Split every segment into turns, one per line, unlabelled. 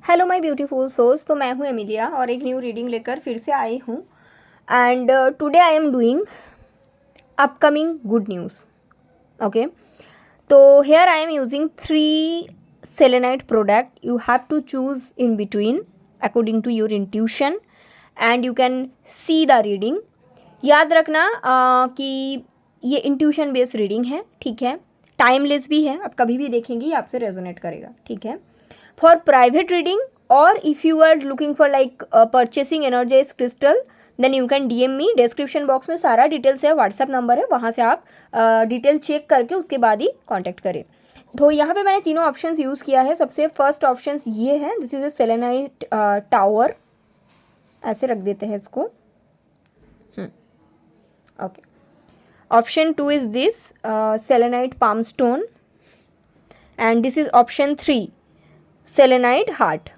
Hello my beautiful souls. तो मैं हूँ एमिलिया और एक न्यू रीडिंग लेकर फिर से आई हूँ। And today I am doing upcoming good news. Okay, तो here I am using 3 selenite product. You have to choose in between according to your intuition and you can see the reading. याद रखना कि ये intuition based reading है, ठीक है। Timeless भी है, आप कभी भी देखेंगे आपसे रेजोनेट करेगा, ठीक है। फॉर प्राइवेट रीडिंग और if you are looking for like purchasing energize crystal then you can DM me. Description box में सारा डिटेल्स है, व्हाट्सएप नंबर है, वहाँ से आप डिटेल चेक करके उसके बाद ही कॉन्टैक्ट करें। तो यहाँ पे मैंने तीनों ऑप्शंस यूज़ किया है। सबसे फर्स्ट ऑप्शन ये है, this is a selenite tower, ऐसे रख देते हैं इसको। Okay, option 2 is this selenite palm stone and this is option 3 selenite heart.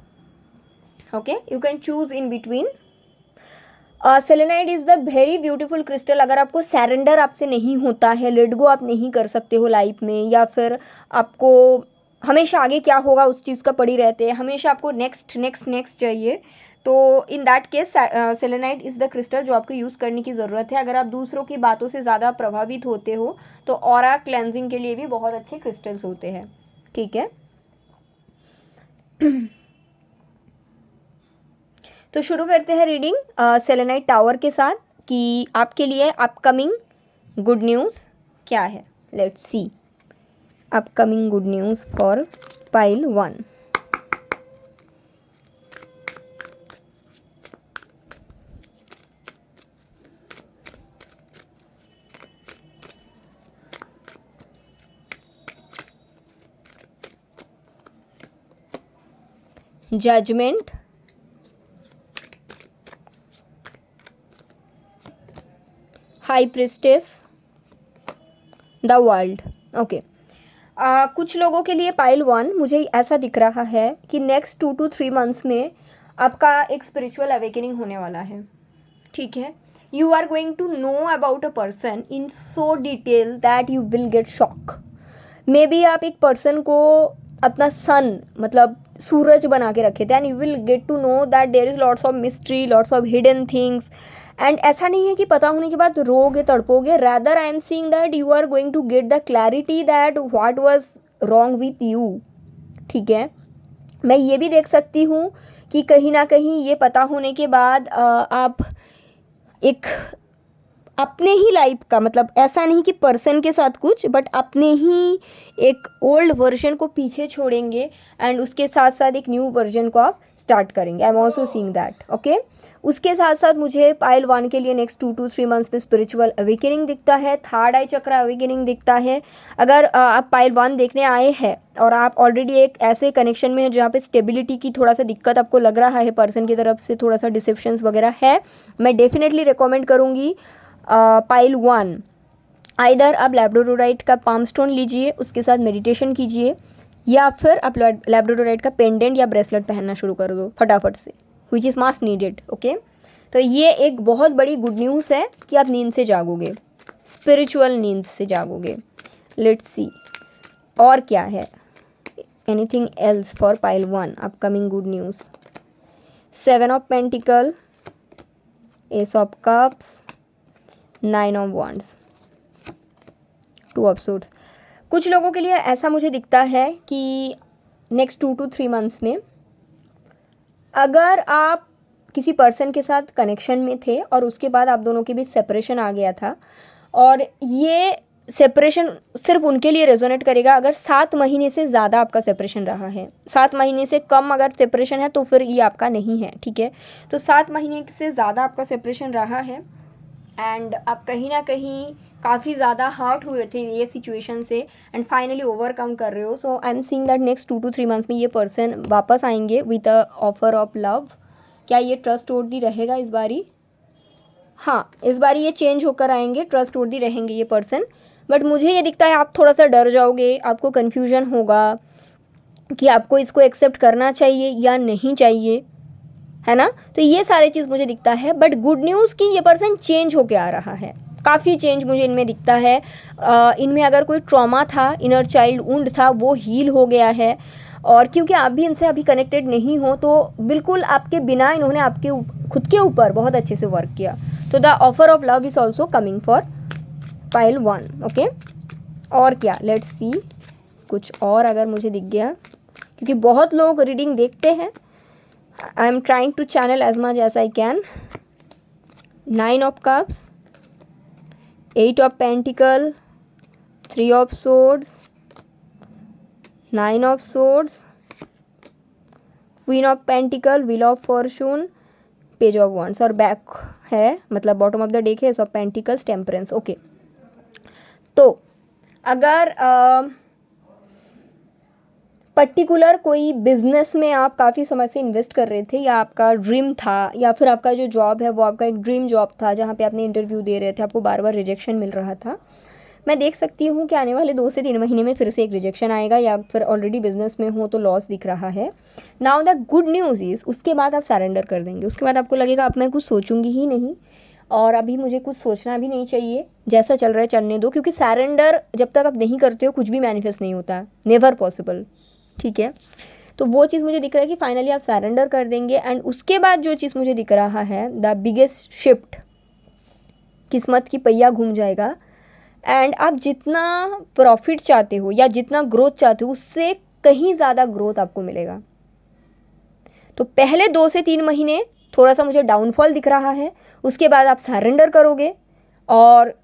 Okay, you can choose in between. Selenite is the very beautiful crystal. अगर आपको surrender आपसे नहीं होता है, लेट गो आप नहीं कर सकते हो लाइफ में, या फिर आपको हमेशा आगे क्या होगा उस चीज़ का पड़ी रहते हैं, हमेशा आपको नेक्स्ट नेक्स्ट नेक्स्ट चाहिए, तो in that case selenite is the crystal जो आपको यूज़ करने की ज़रूरत है। अगर आप दूसरों की बातों से ज़्यादा प्रभावित होते हो तो ऑरा क्लेंजिंग के लिए भी बहुत अच्छे क्रिस्टल्स होते हैं, ठीक है। तो शुरू करते हैं रीडिंग सेलेनाइट टावर के साथ कि आपके लिए अपकमिंग गुड न्यूज़ क्या है। Let's see upcoming good news for pile 1। Judgement, high priestess, the world. Okay, कुछ लोगों के लिए पाइल 1 मुझे ऐसा दिख रहा है कि नेक्स्ट 2 to 3 मंथ्स में आपका एक स्पिरिचुअल अवेकनिंग होने वाला है, ठीक है। You are going to know about a person in so detail that you will get shock. Maybe आप एक पर्सन को अपना सन मतलब सूरज बना के रखे थे and you will get to know that there is lots of mystery, lots of hidden things. And ऐसा नहीं है कि पता होने के बाद रोगे तड़पोगे, rather I am seeing that you are going to get the clarity that what was wrong with you, ठीक है। मैं ये भी देख सकती हूँ कि कहीं ना कहीं ये पता होने के बाद आप एक अपने ही लाइफ का मतलब ऐसा नहीं कि पर्सन के साथ कुछ, बट अपने ही एक ओल्ड वर्जन को पीछे छोड़ेंगे एंड उसके साथ साथ एक न्यू वर्जन को आप स्टार्ट करेंगे। I am also seeing that. Okay, उसके साथ साथ मुझे पाइल 1 के लिए नेक्स्ट 2 to 3 मंथ्स में स्पिरिचुअल अवेकनिंग दिखता है, थर्ड आई चक्र अवेकनिंग दिखता है। अगर आप पाइल 1 देखने आए हैं और आप ऑलरेडी एक ऐसे कनेक्शन में है जहाँ पे स्टेबिलिटी की थोड़ा सा दिक्कत आपको लग रहा है, पर्सन की तरफ से थोड़ा सा डिसेप्शंस वगैरह है, मैं डेफिनेटली रिकमेंड करूँगी पाइल 1 आइदर आप लैब्राडोराइट का पाम स्टोन लीजिए, उसके साथ मेडिटेशन कीजिए, या फिर आप लैब्राडोराइट का पेंडेंट या ब्रेसलेट पहनना शुरू कर दो फटाफट से, which is must needed. Okay, तो ये एक बहुत बड़ी गुड न्यूज़ है कि आप नींद से जागोगे, स्पिरिचुअल नींद से जागोगे। लेट्स सी और क्या है, anything else for pile 1 upcoming good news. 7 of pentacle, S of cups, 9 of wands, 2 of suits. कुछ लोगों के लिए ऐसा मुझे दिखता है कि नेक्स्ट 2 to 3 मंथ्स में अगर आप किसी पर्सन के साथ कनेक्शन में थे और उसके बाद आप दोनों के बीच सेपरेशन आ गया था, और ये सेपरेशन सिर्फ उनके लिए रेजोनेट करेगा अगर 7 महीने से ज़्यादा आपका सेपरेशन रहा है। 7 महीने से कम अगर सेपरेशन है तो फिर ये आपका नहीं है, ठीक है। तो 7 महीने से ज़्यादा आपका सेपरेशन रहा है एंड आप कहीं ना कहीं काफ़ी ज़्यादा हर्ट हुए थे ये सिचुएशन से एंड फाइनली ओवरकम कर रहे हो। So I am seeing that next 2 to 3 months में ये पर्सन वापस आएंगे with a offer of love. क्या ये ट्रस्ट वर्दी रहेगा इस बारी? हाँ, इस बारी ये चेंज होकर आएंगे, ट्रस्ट वर्दी रहेंगे ये पर्सन। बट मुझे ये दिखता है आप थोड़ा सा डर जाओगे, आपको कन्फ्यूजन होगा कि आपको इसको एक्सेप्ट करना चाहिए या नहीं चाहिए, है ना। तो ये सारे चीज़ मुझे दिखता है, बट गुड न्यूज़ कि ये पर्सन चेंज होके आ रहा है, काफ़ी चेंज मुझे इनमें दिखता है। इनमें अगर कोई ट्रॉमा था, इनर चाइल्ड वुंड था, वो हील हो गया है। और क्योंकि आप भी इनसे अभी कनेक्टेड नहीं हो तो बिल्कुल आपके बिना इन्होंने आपके खुद के ऊपर बहुत अच्छे से वर्क किया. तो the offer of love is also coming for pile 1. Okay, और क्या, लेट्स सी कुछ और अगर मुझे दिख गया, क्योंकि बहुत लोग रीडिंग देखते हैं. I am trying to channel as much as I can. 9 of cups, 8 of pentacle, 3 of swords, 9 of swords, queen of pentacle, wheel of fortune, page of wands, और बैक है मतलब बॉटम ऑफ द डेक है ace of pentacles, temperance. Okay, तो अगर particular कोई business में आप काफ़ी समय से इन्वेस्ट कर रहे थे, या आपका ड्रीम था, या फिर आपका जो जॉब है वो आपका एक ड्रीम जॉब था जहाँ पे आपने इंटरव्यू दे रहे थे, आपको बार बार रिजेक्शन मिल रहा था, मैं देख सकती हूँ कि आने वाले 2 से 3 महीने में फिर से एक रिजेक्शन आएगा, या फिर ऑलरेडी बिजनेस में हो तो लॉस दिख रहा है. Now the good news is, उसके बाद आप सरेंडर कर देंगे. उसके बाद आपको लगेगा अब मैं कुछ सोचूंगी ही नहीं, और अभी मुझे कुछ सोचना भी नहीं चाहिए, जैसा चल रहा है चलने दो. क्योंकि सरेंडर जब तक आप नहीं करते हो कुछ भी मैनिफेस्ट नहीं होता, नेवर पॉसिबल. ठीक है, तो वो चीज़ मुझे दिख रहा है कि फाइनली आप सरेंडर कर देंगे. एंड उसके बाद जो चीज़ मुझे दिख रहा है, द बिगेस्ट शिफ्ट, किस्मत की पहिया घूम जाएगा. एंड आप जितना प्रॉफिट चाहते हो या जितना ग्रोथ चाहते हो उससे कहीं ज़्यादा ग्रोथ आपको मिलेगा. तो पहले 2 से 3 महीने थोड़ा सा मुझे डाउनफॉल दिख रहा है, उसके बाद आप सरेंडर करोगे और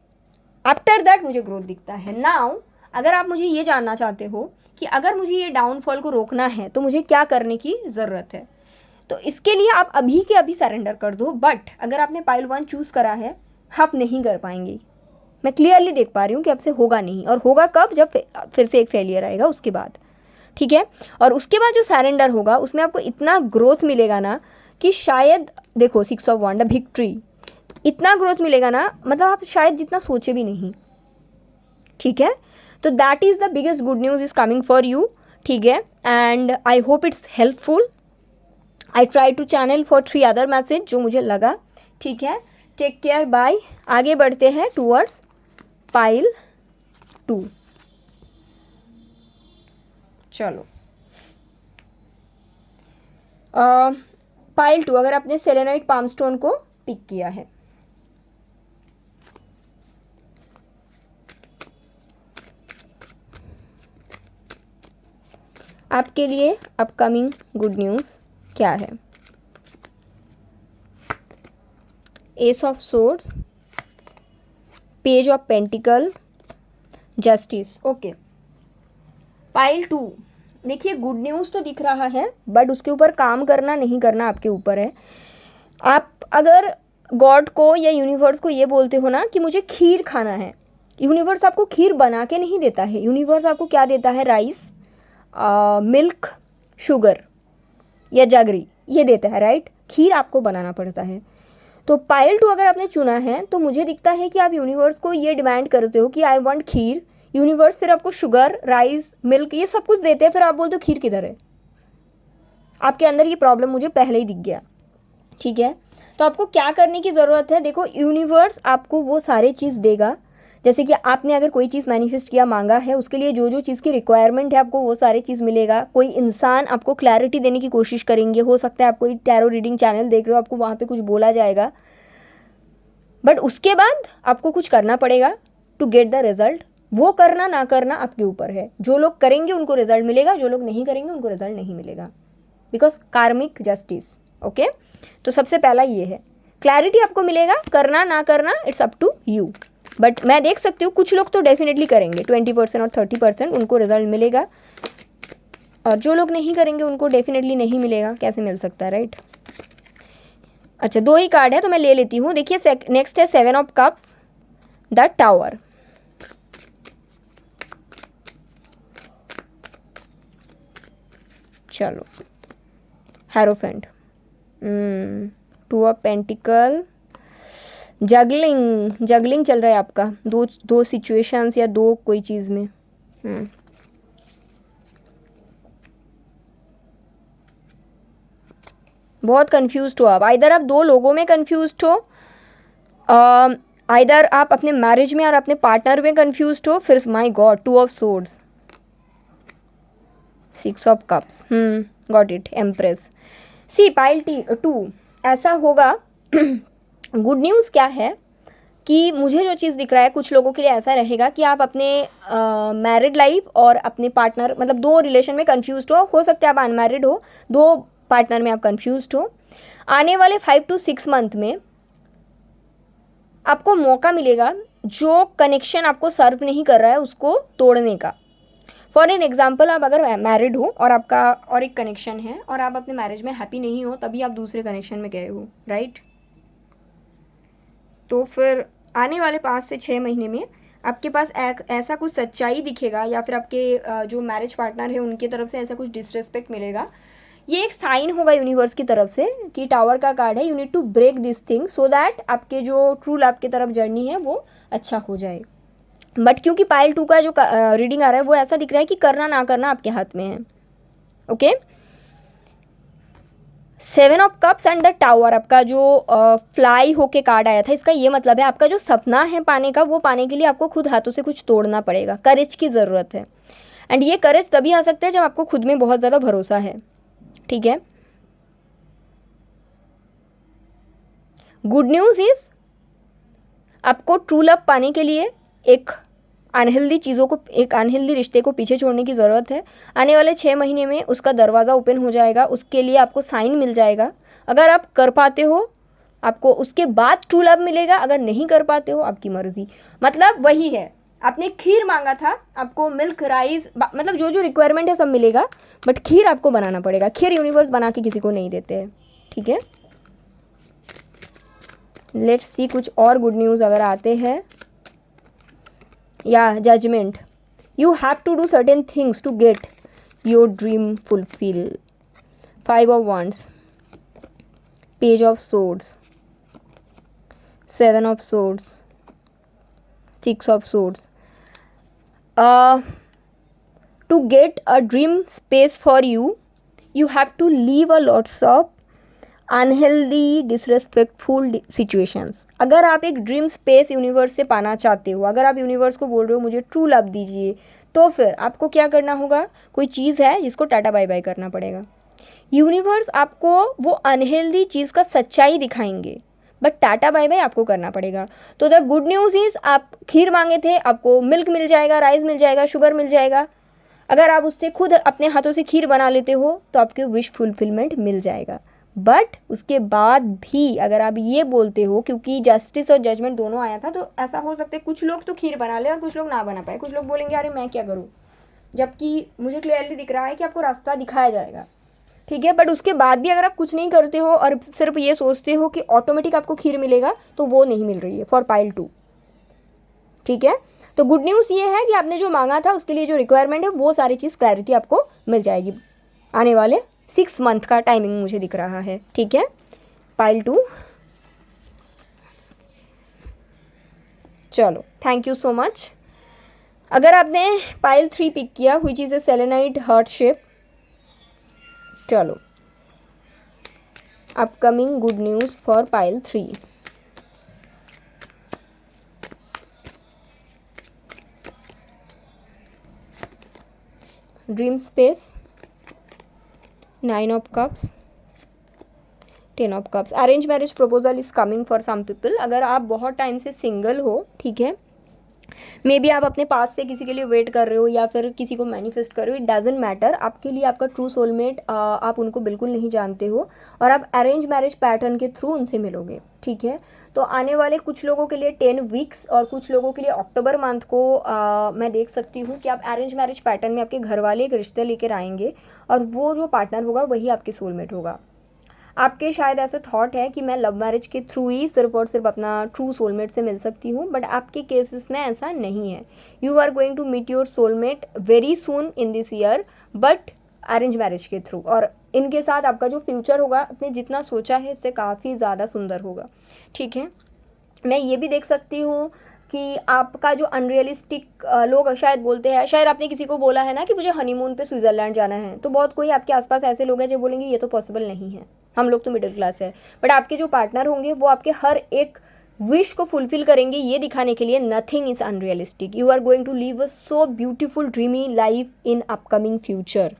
आफ्टर दैट मुझे ग्रोथ दिखता है. नाउ अगर आप मुझे ये जानना चाहते हो कि अगर मुझे ये डाउनफॉल को रोकना है तो मुझे क्या करने की ज़रूरत है, तो इसके लिए आप अभी के अभी सरेंडर कर दो. बट अगर आपने पाइल 1 चूज़ करा है, आप नहीं कर पाएंगे. मैं क्लियरली देख पा रही हूँ कि आपसे होगा नहीं, और होगा कब, जब फिर से एक फेलियर आएगा उसके बाद. ठीक है, और उसके बाद जो सरेंडर होगा उसमें आपको इतना ग्रोथ मिलेगा ना कि शायद, देखो 6 ऑफ वॉन्ड, बिग ट्री, इतना ग्रोथ मिलेगा ना, मतलब आप शायद जितना सोचे भी नहीं. ठीक है, तो that is the biggest good news is coming for you. ठीक है, and I hope it's helpful. I try to channel for 3 other message जो मुझे लगा. ठीक है, टेक केयर, बाय. आगे बढ़ते हैं टूवर्ड्स पाइल 2. चलो, पाइल 2, अगर आपने सेलेनाइट पाम स्टोन को पिक किया है, आपके लिए अपकमिंग गुड न्यूज़ क्या है? Ace of swords, page of pentacle, justice. Okay, pile 2, देखिए गुड न्यूज़ तो दिख रहा है, बट उसके ऊपर काम करना नहीं करना आपके ऊपर है. आप अगर गॉड को या यूनिवर्स को ये बोलते हो ना कि मुझे खीर खाना है, यूनिवर्स आपको खीर बना के नहीं देता है. यूनिवर्स आपको क्या देता है? राइस, मिल्क, शुगर या जगरी, ये देता है, राइट. खीर आपको बनाना पड़ता है. तो पाइल 2 अगर आपने चुना है तो मुझे दिखता है कि आप यूनिवर्स को ये डिमांड करते हो कि आई वांट खीर. यूनिवर्स फिर आपको शुगर, राइस, मिल्क ये सब कुछ देते हैं, फिर आप बोलते हो खीर किधर है. आपके अंदर ये प्रॉब्लम मुझे पहले ही दिख गया. ठीक है, तो आपको क्या करने की ज़रूरत है? देखो, यूनिवर्स आपको वो सारे चीज़ देगा. जैसे कि आपने अगर कोई चीज़ मैनिफेस्ट किया, मांगा है, उसके लिए जो जो चीज़ की रिक्वायरमेंट है आपको वो सारी चीज़ मिलेगा. कोई इंसान आपको क्लैरिटी देने की कोशिश करेंगे. हो सकता है आप कोई टैरो रीडिंग चैनल देख रहे हो, आपको वहाँ पे कुछ बोला जाएगा, बट उसके बाद आपको कुछ करना पड़ेगा टू गेट द रिजल्ट. वो करना ना करना आपके ऊपर है. जो लोग करेंगे उनको रिजल्ट मिलेगा, जो लोग नहीं करेंगे उनको रिजल्ट नहीं मिलेगा, बिकॉज कार्मिक जस्टिस. ओके, तो सबसे पहला ये है, क्लैरिटी आपको मिलेगा, करना ना करना it's up to you. But मैं देख सकती हूँ कुछ लोग तो डेफिनेटली करेंगे, 20% और 30% उनको रिजल्ट मिलेगा, और जो लोग नहीं करेंगे उनको डेफिनेटली नहीं मिलेगा. कैसे मिल सकता है, राइट. अच्छा, 2 ही कार्ड है तो मैं ले लेती हूँ. देखिए, नेक्स्ट है 7 ऑफ कप्स, द टावर. चलो, हेरोफेंट, 2 ऑफ पेंटिकल, जगलिंग चल रहा है आपका. दो सिचुएशंस या दो कोई चीज़ में. बहुत कंफ्यूज्ड हो आप. आइदर आप 2 लोगों में कंफ्यूज्ड हो, आइदर आप अपने मैरिज में और अपने पार्टनर में कंफ्यूज्ड हो. फिर my God, 2 of swords, 6 of cups, got it, empress. See pile 2 ऐसा होगा। गुड न्यूज़ क्या है कि मुझे जो चीज़ दिख रहा है, कुछ लोगों के लिए ऐसा रहेगा कि आप अपने मैरिड लाइफ और अपने पार्टनर, मतलब दो रिलेशन में कन्फ्यूज हो सकता है आप अनमैरिड हो, दो पार्टनर में आप कन्फ्यूज हो। आने वाले 5 to 6 मंथ में आपको मौका मिलेगा जो कनेक्शन आपको सर्व नहीं कर रहा है उसको तोड़ने का। फॉर एन एग्जाम्पल, आप अगर मैरिड हो और आपका और एक कनेक्शन है और आप अपने मैरिज में हैप्पी नहीं हो, तभी आप दूसरे कनेक्शन में गए हो, राइट? तो फिर आने वाले 5 से 6 महीने में आपके पास ऐसा कुछ सच्चाई दिखेगा, या फिर आपके जो मैरिज पार्टनर है उनकी तरफ से ऐसा कुछ डिसरेस्पेक्ट मिलेगा। ये एक साइन होगा यूनिवर्स की तरफ से कि टावर का कार्ड है, you need to break this thing so that आपके जो ट्रू लव की तरफ जर्नी है वो अच्छा हो जाए। बट क्योंकि पाइल 2 का जो रीडिंग आ रहा है वो ऐसा दिख रहा है कि करना ना करना आपके हाथ में है। Okay, 7 of cups and the tower, आपका जो फ्लाई होके कार्ड आया था, इसका ये मतलब है आपका जो सपना है पाने का, वो पाने के लिए आपको खुद हाथों से कुछ तोड़ना पड़ेगा, करेज की ज़रूरत है। एंड ये करेज तभी आ सकता है जब आपको खुद में बहुत ज़्यादा भरोसा है, ठीक है? गुड न्यूज़ इज़ आपको ट्रू लव पाने के लिए एक अनहेल्दी चीज़ों को, एक अनहेल्दी रिश्ते को पीछे छोड़ने की ज़रूरत है। आने वाले 6 महीने में उसका दरवाज़ा ओपन हो जाएगा, उसके लिए आपको साइन मिल जाएगा। अगर आप कर पाते हो आपको उसके बाद ट्रू लव मिलेगा, अगर नहीं कर पाते हो आपकी मर्ज़ी। मतलब वही है, आपने खीर मांगा था, आपको मिल्क राइस, मतलब जो जो रिक्वायरमेंट है सब मिलेगा, बट खीर आपको बनाना पड़ेगा। खीर यूनिवर्स बना के किसी को नहीं देते हैं, ठीक है? लेट्स सी कुछ और गुड न्यूज़ अगर आते हैं। या judgement, you have to do certain things to get your dream fulfilled. 5 of wands, page of swords, 7 of swords, 6 of swords. To get a dream space for you, you have to leave a lots of unhealthy disrespectful situations. अगर आप एक dream space universe से पाना चाहते हो, अगर आप universe को बोल रहे हो मुझे ट्रू लव दीजिए, तो फिर आपको क्या करना होगा? कोई चीज़ है जिसको टाटा बाय बाय करना पड़ेगा। यूनिवर्स आपको वो अनहेल्दी चीज़ का सच्चाई दिखाएंगे, बट टाटा बाय बाय आपको करना पड़ेगा। तो द गुड न्यूज़ इज़ आप खीर मांगे थे, आपको मिल्क मिल जाएगा, राइस मिल जाएगा, शुगर मिल जाएगा। अगर आप उससे खुद अपने हाथों से खीर बना लेते हो तो आपके विश फुलफिलमेंट मिल जाएगा। बट उसके बाद भी अगर आप ये बोलते हो, क्योंकि जस्टिस और जजमेंट दोनों आया था, तो ऐसा हो सकता है कुछ लोग तो खीर बना ले और कुछ लोग ना बना पाए। कुछ लोग बोलेंगे अरे मैं क्या करूँ, जबकि मुझे क्लियरली दिख रहा है कि आपको रास्ता दिखाया जाएगा, ठीक है? बट उसके बाद भी अगर आप कुछ नहीं करते हो और सिर्फ ये सोचते हो कि ऑटोमेटिक आपको खीर मिलेगा, तो वो नहीं मिल रही है फॉर पाइल 2, ठीक है? तो गुड न्यूज़ ये है कि आपने जो मांगा था उसके लिए जो रिक्वायरमेंट है वो सारी चीज़ क्लैरिटी आपको मिल जाएगी। आने वाले 6 मंथ का टाइमिंग मुझे दिख रहा है, ठीक है? पाइल 2, चलो थैंक यू सो मच। अगर आपने पाइल 3 पिक किया which is a selenite heart shape, चलो upcoming good news for pile 3। Dream space, 9 of cups, 10 of cups। Arrange marriage proposal is coming for some people. अगर आप बहुत time से single हो, ठीक है, मे बी आप अपने पास से किसी के लिए वेट कर रहे हो या फिर किसी को मैनिफेस्ट कर रहे हो, इट डजेंट मैटर। आपके लिए आपका ट्रू सोलमेट, आप उनको बिल्कुल नहीं जानते हो और आप अरेंज मैरिज पैटर्न के थ्रू उनसे मिलोगे, ठीक है? तो आने वाले कुछ लोगों के लिए 10 वीक्स और कुछ लोगों के लिए अक्टूबर मंथ को मैं देख सकती हूँ कि आप अरेंज मैरिज पैटर्न में आपके घर वाले एक रिश्ते लेकर आएंगे और वो जो पार्टनर होगा वही आपके सोलमेट होगा। आपके शायद ऐसे थॉट है कि मैं लव मैरिज के थ्रू ही सिर्फ और सिर्फ अपना ट्रू सोलमेट से मिल सकती हूँ, बट आपके केसेस में ऐसा नहीं है। You are going to meet your soulmate very soon in this year, but arrange marriage के थ्रू। और इनके साथ आपका जो फ्यूचर होगा, आपने जितना सोचा है इससे काफ़ी ज़्यादा सुंदर होगा, ठीक है? मैं ये भी देख सकती हूँ कि आपका जो अनरियलिस्टिक लोग शायद बोलते हैं, शायद आपने किसी को बोला है ना कि मुझे हनीमून पे स्विट्ज़रलैंड जाना है, तो बहुत कोई आपके आसपास ऐसे लोग हैं जो बोलेंगे ये तो पॉसिबल नहीं है, हम लोग तो मिडिल क्लास है। बट आपके जो पार्टनर होंगे वो आपके हर एक विश को फुलफिल करेंगे, ये दिखाने के लिए nothing is unrealistic. You are going to live a so beautiful dreamy life in upcoming future,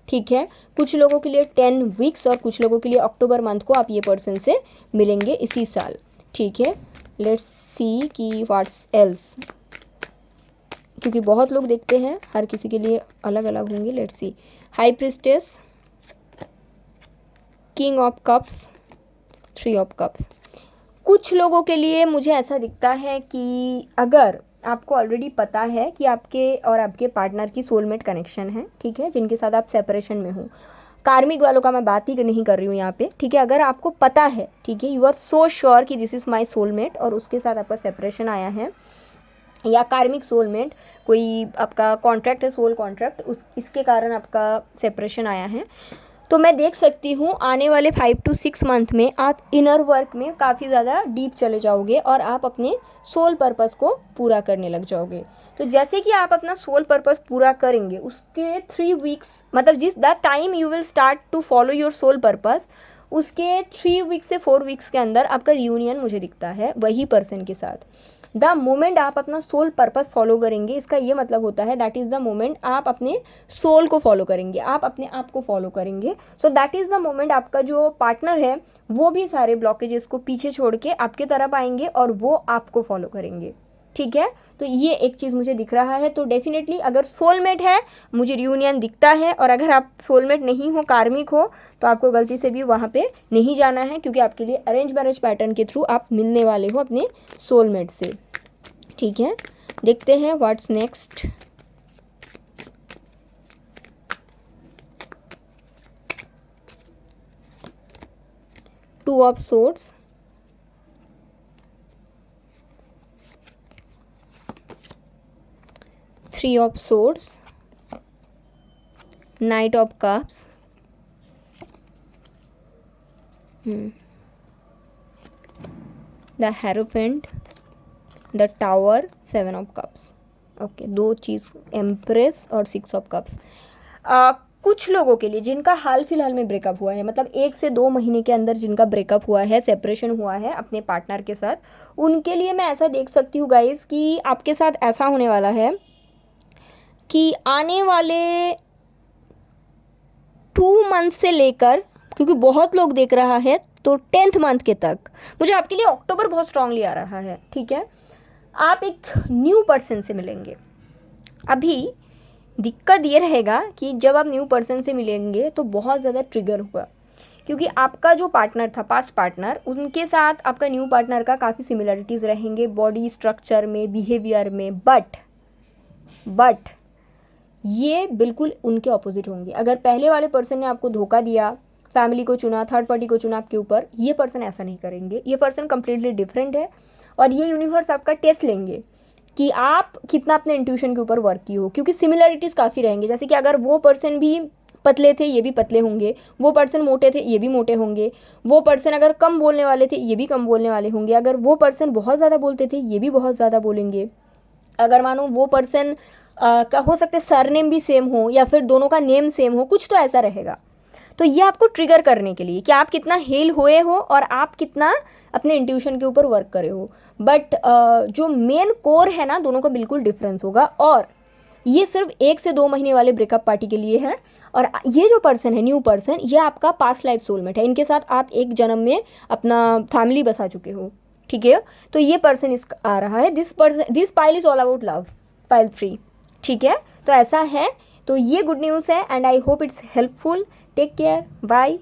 ठीक है। कुछ लोगों के लिए 10 वीक्स और कुछ लोगों के लिए अक्टूबर मंथ को आप ये पर्सन से मिलेंगे इसी साल, ठीक है। लेट्स सी कि व्हाट्स एल्स, क्योंकि बहुत लोग देखते हैं, हर किसी के लिए अलग अलग होंगे। Let's see, high priestess, king of cups, 3 of cups. कुछ लोगों के लिए मुझे ऐसा दिखता है कि अगर आपको ऑलरेडी पता है कि आपके और आपके पार्टनर की सोलमेट कनेक्शन है, ठीक है, जिनके साथ आप सेपरेशन में हो, कार्मिक वालों का मैं बात ही नहीं कर रही हूँ यहाँ पे, ठीक है। अगर आपको पता है, ठीक है, यू आर सो श्योर कि दिस इज़ माई सोलमेट और उसके साथ आपका सेपरेशन आया है, या कार्मिक सोलमेट, कोई आपका कॉन्ट्रैक्ट है, सोल कॉन्ट्रैक्ट, उस इसके कारण आपका सेपरेशन आया है, तो मैं देख सकती हूँ आने वाले 5 to 6 मंथ में आप इनर वर्क में काफ़ी ज़्यादा डीप चले जाओगे और आप अपने सोल पर्पस को पूरा करने लग जाओगे। तो जैसे कि आप अपना सोल पर्पस पूरा करेंगे, उसके 3 वीक्स, मतलब जिस that time you will start to follow your soul purpose, उसके 3 वीक्स से 4 वीक्स के अंदर आपका रियूनियन मुझे दिखता है वही पर्सन के साथ। द मोमेंट आप अपना सोल पर्पस फॉलो करेंगे, इसका ये मतलब होता है दैट इज़ द मोमेंट आप अपने सोल को फॉलो करेंगे, आप अपने आप को फॉलो करेंगे। So that is the moment आपका जो पार्टनर है वो भी सारे ब्लॉकेजेस को पीछे छोड़ के आपके तरफ आएंगे और वो आपको फॉलो करेंगे, ठीक है। तो ये एक चीज़ मुझे दिख रहा है। तो डेफिनेटली अगर सोलमेट है, मुझे रियूनियन दिखता है, और अगर आप सोलमेट नहीं हो, कार्मिक हो, तो आपको गलती से भी वहाँ पे नहीं जाना है, क्योंकि आपके लिए अरेंज मैरिज पैटर्न के थ्रू आप मिलने वाले हो अपने सोलमेट से, ठीक है। देखते हैं what's next. Two of swords, three of swords, night of cups, the hierophant, the tower, 7 of cups. Okay, 2 cheese, empress और 6 ऑफ कप्स। कुछ लोगों के लिए जिनका हाल फिलहाल में ब्रेकअप हुआ है, मतलब 1 से 2 महीने के अंदर जिनका ब्रेकअप हुआ है, सेपरेशन हुआ है अपने पार्टनर के साथ, उनके लिए मैं ऐसा देख सकती हूँ गाइस कि आपके साथ ऐसा होने वाला है कि आने वाले 2 मंथ से लेकर, क्योंकि बहुत लोग देख रहा है, तो 10th मंथ के तक मुझे आपके लिए अक्टूबर बहुत स्ट्रांगली आ रहा है, ठीक है। आप एक न्यू पर्सन से मिलेंगे। अभी दिक्कत ये रहेगा कि जब आप न्यू पर्सन से मिलेंगे तो बहुत ज़्यादा ट्रिगर हुआ, क्योंकि आपका जो पार्टनर था, पास्ट पार्टनर, उनके साथ आपका न्यू पार्टनर का काफ़ी सिमिलरिटीज़ रहेंगे बॉडी स्ट्रक्चर में, बिहेवियर में, बट ये बिल्कुल उनके ऑपोजिट होंगे। अगर पहले वाले पर्सन ने आपको धोखा दिया, फैमिली को चुना, थर्ड पार्टी को चुना आपके ऊपर, ये पर्सन ऐसा नहीं करेंगे। ये पर्सन कम्प्लीटली डिफरेंट है और ये यूनिवर्स आपका टेस्ट लेंगे कि आप कितना अपने इंट्यूशन के ऊपर वर्क की हो, क्योंकि सिमिलरिटीज़ काफ़ी रहेंगे। जैसे कि अगर वो पर्सन भी पतले थे, ये भी पतले होंगे, वो पर्सन मोटे थे, ये भी मोटे होंगे, वो पर्सन अगर कम बोलने वाले थे, ये भी कम बोलने वाले होंगे, अगर वो पर्सन बहुत ज़्यादा बोलते थे, ये भी बहुत ज़्यादा बोलेंगे। अगर मानो वो पर्सन का हो सकता है सरनेम भी सेम हो या फिर दोनों का नेम सेम हो, कुछ तो ऐसा रहेगा। तो ये आपको ट्रिगर करने के लिए कि आप कितना हील हुए हो और आप कितना अपने इंट्यूशन के ऊपर वर्क करे हो। बट जो मेन कोर है ना, दोनों का बिल्कुल डिफरेंस होगा। और ये सिर्फ 1 से 2 महीने वाले ब्रेकअप पार्टी के लिए है। और ये जो पर्सन है, न्यू पर्सन, ये आपका पास्ट लाइफ सोलमेट है। इनके साथ आप एक जन्म में अपना फैमिली बसा चुके हो, ठीक है। तो ये पर्सन इस आ रहा है। This pile is all about love, pile 3, ठीक है। तो ऐसा है, तो ये गुड न्यूज़ है and I hope it's helpful. Take care, bye.